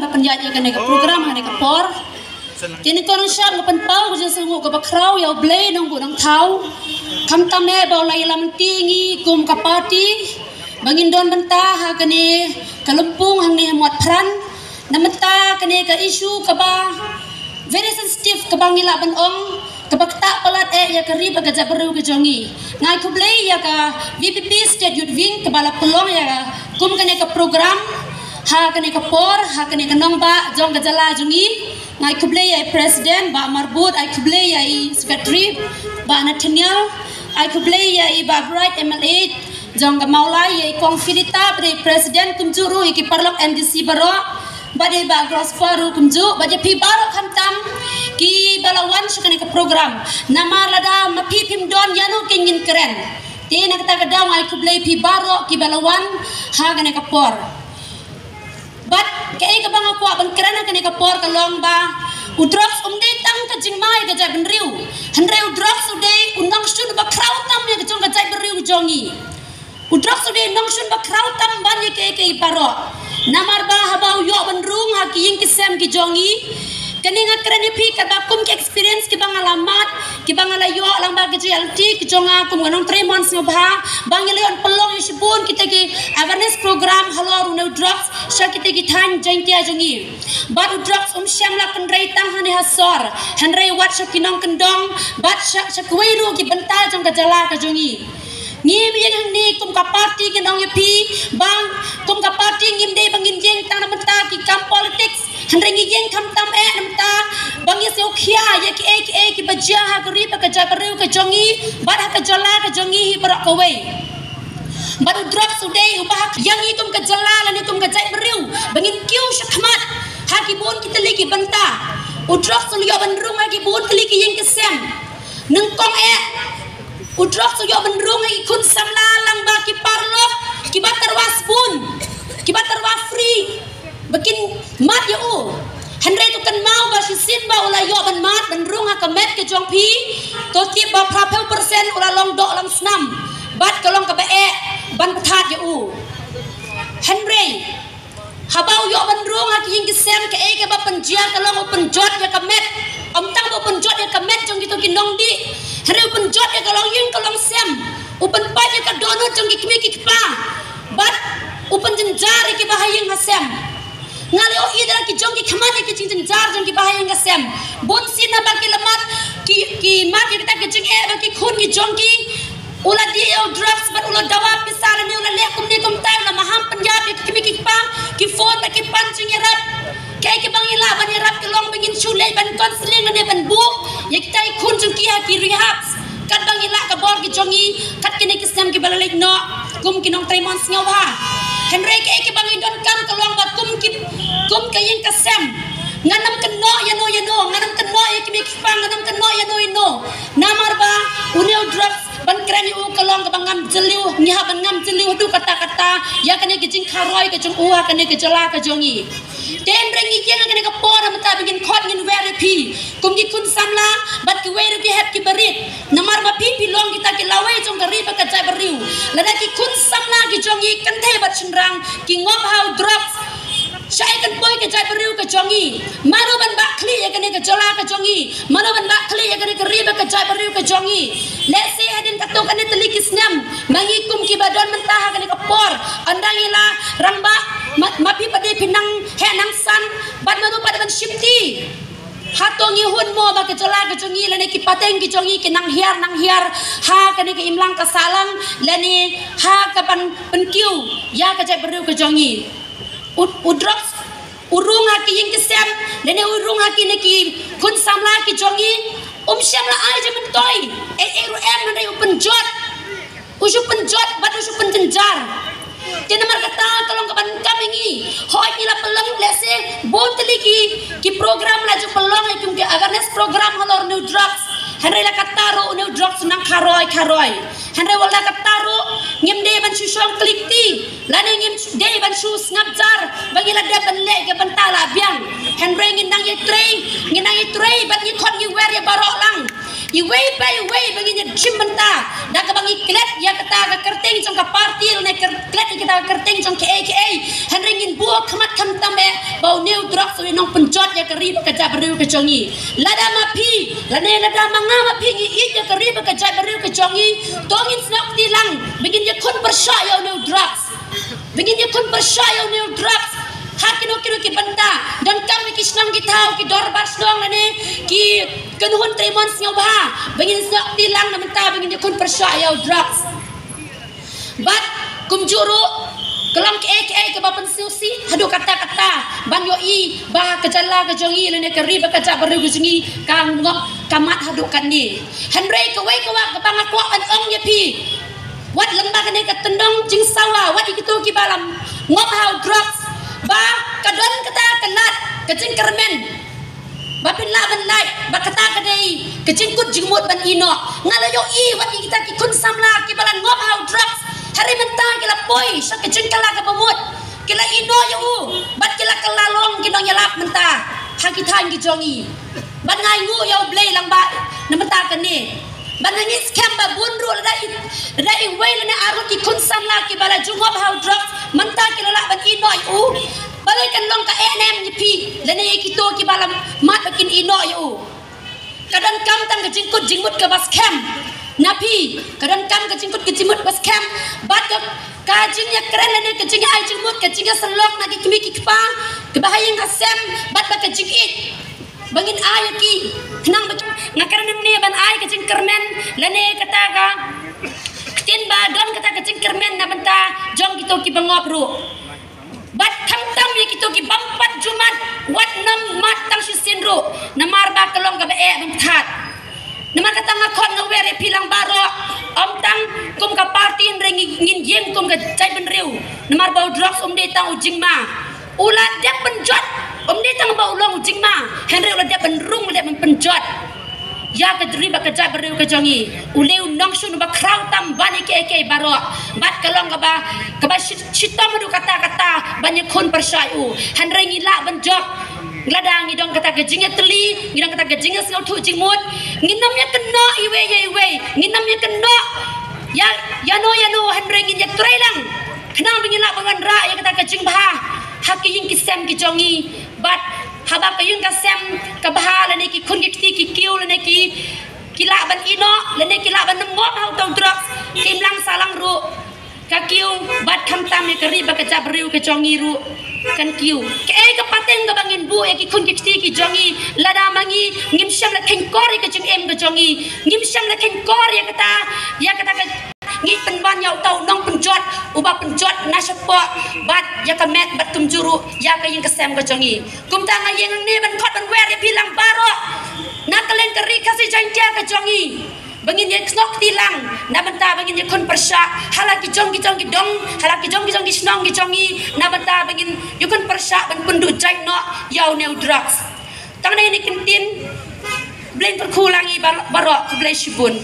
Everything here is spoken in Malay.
penjajah kan ke program kan ke por kini konon syab ngapan pau je sungu ke bakrau ya blay nong budang tau kam tame bau lai lam tinggi kum kapati bangin don bentah ha kini kalempung hang ni muat pran namenta kini ke isu ke ba very sensitive ke bangila ban ong ke bakta palat ya ke riba ke jabaru ke jongi ngai ku blay ya ke VPP state youth wing ke bala pelong ya kum kini ke program ha kini ke por ha kini ke nong ba jong ke jala jongi ngai kublai ai president ba marbut ai kublai ai secretary ba Nathaniel ai kublai ai ba bright MLA jong ga maulai ai konfidita pre president kumjuru iki parlok NDC baro ba de ba gross faru kumju ba je pi baro khamtam ki balawan sukane ke program nama lada mapi pim don yanu kengin keren te nak ta gadang ai kublai pi baro ki balawan ha gane ka por bat kay ka bang ako ban kerana kani ka por ka long ba udrox umde tang ka jingmai ka jai benriu henre udrox ude unang sun ba kraut tam ya ka jong ka jai benriu jongi udrox ude nang sun ba kraut tam ban ye ke paro namar ba habau yo benrung ha ki ying kisem ki jongi kani nga kerana pi ka ba kum ki experience ki bang alamat ki bang alayo lang ba ki JLT ki jonga kum nganong 3 months ngobha bang leon pelong yusibun kita ki awareness program halor no drugs sha kita ki than jaintia jongi bat drugs syamla kan rai tang hane hasor hanrei wat sha kinong kendong bat sha kweiru ki bental jong ka jala ka jongi ngim yang ni kum ka party ki nong pi bang kum ka party ngim de bangin jeng tang namta ki kam politics hanrei ngi jeng kam tam namta bang ye se khia ye ki bajia ha gri pa ka ja paru ka jongi bat ha ka jala ka jongi hi barak ka wei baru drugs today ubah yang ikum ka jala lan ikum ka jai paru bangin kiu syakmat ha ki bon kita lagi banta udrox so yo bandrung ha ki bon kli ki yeng kesem neng kong udrox so yo bandrung ha ki kun samla lang ba ki parlo ki batar wasbun ki batar wa free bakin mat yo henry tu kan mau ba si sin ba ula yo ban mat bandrung ha ka met ke jong pi to ti ba prapel persen ula long do lang snam bat kalong ka ba ban pathat yo henry habau yo bandrung ha ki kisem ke ke ba penjia kalong penjot ya ka met om tang ba penjot ya ka met jong gitu kinong di henry penjot ya kalong ying kalong sem upen pa ya ka dono jong ki kimi ki pa bat upen jenjar ki bahayeng hasem ngali o idra ki jong ki khamane ki jenjar jong ki bahayeng hasem bon sina ba ki lamat ki mat ki ta ki jing ba ki khun ki jong ki ula dia drugs bat ula dawa pisara ni ula lekum ni kum tay na maham panjab ki kimi ki pa ki phone ba ki pancing yarap kay ki bang ila ban yarap ki long bangin chule ban counseling ne ban bu ye ki tay khun jong ki ha ki rehab kat bang ila ka bor ki jongi kat kini ki sem ki balalik no kum ki nong 3 months ngawa henry kay ki bang don kam ka long bat kum ka yin ka sem nganam kan no ya no nganam kan no ye ki ki pa nganam kan no ya no namar ba uneu drugs ban krani u kalong ka bangam jeliu ngiha ban ngam jeliu tu kata-kata ya kane ki jing kharoi ka jong uha kane ki jala ka jongi ten rengi jeng kane ka por mata bingin khot ngin very pi kum ki kun samla bat ki weru ki het ki barit namar ma pi long kita ki lawai jong ka ri ba ka jai bariu lada ki kun samla ki jongi kan the bat chinrang ki ngop how drugs Syai kan boy ke jai beriu ke jongi mano ban bak kli ya kane ke jala ke jongi mano ban bak kli ya kane ke riba ke jai beriu ke jongi lese hadin kato kane teliki snam mangi kum ki badon mentah kane ke por andangila ramba mapi pade pinang he nang san ban manu pada ban shifti hatongi hun mo ba ke jala ke jongi lene ki pateng ki jongi ki nang hiar ha kane ke imlang ka salang lene ha ka pan penkiu ya ke jai beriu ke jongi udrox urung haki yang kesem lene urung haki neki kun samla ki jongi syamla ai je mentoi ru nare penjot usu penjot bat usu penjenjar Jadi nomor kata kalau kapan kami ni, hoi ila pelang lese boteli ki program laju pelang itu ke awareness program halor new drugs. Henry la kataro new drugs nang karoi. Henry wala kataro ngim de ban susong klikti, lane ngim de ban sus ngabjar, bangila de ban le ke bantala biang. Henry nginang ye tray ban ye kon ye wer ye barok lang. Iway bagi nya cimbenta dak bangi klet ya kata ka kerting jong ka party ne klet kita kerting jong ke Henry ngin buok khamat kham tambe bau new nong penjot ya keri bekerja beriu kejongi lada mapi lane lada manga mapi ngi ya keri bekerja beriu kejongi tongin snap tilang begin ya kon percaya no drugs begin ya kon percaya no drugs hakino kino ki benda dan kami ki snang ki tau ki dorbar snong lane ki kenuhun tremon sngoba begin snap tilang na menta begin ya kon percaya drugs bat kumjuru kelang ke bapan siusi hadu kata-kata ban yo i bah kejala kejongi lene keri bakaja baru kejongi kang ngok kamat hadu kan ni henry ke wa ke bang aku an ong ye pi wat lembah kene ke tendong jing sawa wat ikitu ki balam ngok hau drugs ba kadon kata kelat kecing kermen bapin la ban lai ba kata kadai kecing kut jingmut ban ino ngala yo i wat kita ki kun samla ki balan ngok hau drugs hari mentang kila poi sak kecing kala ka pamut kila ino yu bat kila kalalong kino nyalap mentah hang kita ngi jongi ban ngai ngu yo blei lang ba na mentah kan ni ban ngi scam ba bunru la i wei la na arut ki kun samla ki bala jungop how drugs mentah kila la ban ino yu balai kan long ka enem ni pi la ne ki to ki bala mat bakin ino yu kadang kam tang kecing kut jingmut ke bas scam napi kadang kam kecing kut kecimut bas scam bat kajingnya keren lene kajingnya ai jengmut kajingnya selok nak kimi kikpa kebahayang kasem bat ba kajing it bangin ai ki kenang ngakaran ni ban ai kajing kermen lene kata ka tin badon kata kajing kermen na benta jong gitu ki bangop ru bat thang tam ye gitu ki bampat jumat wat nam mat tang sisinru namar ba kelong ka ba bang that nama kata ngakon ngawere pilang baro om tang kum ka party ngin yeng kum ka cai ben riu namar bau drugs de tang ujing ma ulat dia penjot de tang bau long ujing ma henry ulat dia benrung dia penjot ya ka dri ba ka jai beriu ka jongi uleu nong sun ba krau tam bani ke baro bat kalong ka ba cita madu kata banyak kon persayu henry ngila benjot ladang ngidong kata gejingnya teli ngidong kata gejingnya singau tu jingmut nginamnya kena iwe nginamnya kena ya no henry ngin ya trailang kenang bingila bangan ra ya kata gejing bah haki yung kisem ki jongi bat haba ka yung kasem ka bah lene ki kun ki kiu lene ki kila ban ino lene kila ban ngop hau tong drugs kimlang salang ru ka kiu bat kham tam me kari ba ka jabriu ke jongi ru kan kiu ke ka pateng ka bangin bu e ki kun ki jongi lada mangi ngim syam la ken kor ke jeng em ke jongi ngim syam la ken kor ya kata ka ngi penban yau tau nong penjot uba penjot na sepo bat ya ka met bat tum juru ya ka yung kesem ke jongi kum tanga yang ni ban khot ban wer ya bilang baro na kalen keri kasih jantia ke jongi bangin ye snok tilang na banta bangin ye kon persya halaki jongi dong halaki jongi snong jongi na banta bangin ye kon persya ban pendu jai no yau neu drugs tang ni kentin blend perkulangi barok ke blai shibun